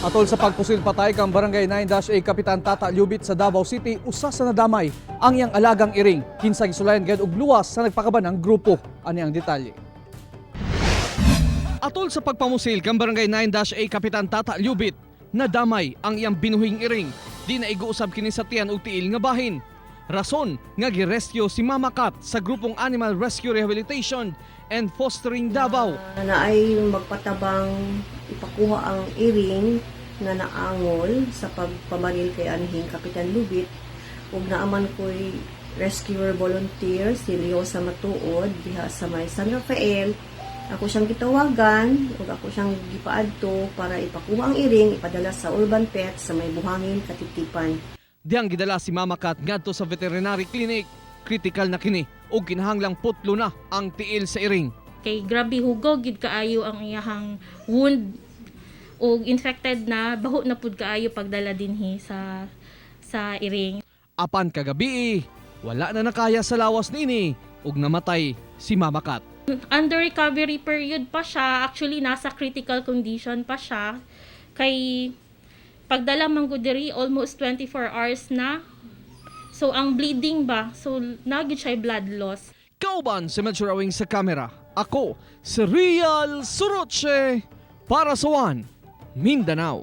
Atol sa pagpusil patay kang Barangay 9-A Kapitan Tata Lyubit sa Davao City, usa sa nadamay ang iyang alagang iring. Kinsa gisulayan gayud og luwas sa nagpakaban ang grupo. Ani ang detalye. Atol sa pagpamusil kang Barangay 9-A Kapitan Tata Lyubit, nadamay ang iyang binuhing iring. Di na iguusab kini sa tiyan og tiil nga bahin. Rason nga girescue si Mama Kat sa grupong Animal Rescue Rehabilitation and Fostering Davao. Na ay magpatabang ipakuha ang iring na naangol sa pagpamaril kay anhing Kapitan Lubit ug naaman ko'y rescuer volunteer si Leo sa Matuod diha sa may San Rafael. Ako siyang gitawagan ug ako siyang gipaadto para ipakuha ang iring ipadala sa Urban Pet sa may Buhangin, Katitipan. Diyang gidala si Mama Kat ngadto sa veterinary clinic. Critical na kini ug kinahanglang putlo na ang tiil sa iring. Kay grabe hugog gid kaayo ang iyahang wound ug infected na baho na pud kaayo pagdala dinhi sa iring. Apan kagabi, wala na nakaya sa lawas nini ug namatay si Mama Kat. Under recovery period pa siya, actually nasa critical condition pa siya. Kay pagdala man gud diri almost 24 hours na. So ang bleeding ba, so nagid siya blood loss. Kauban si Medjurawing sa kamera. Ako, si Real Suroche para sa One Mindanao.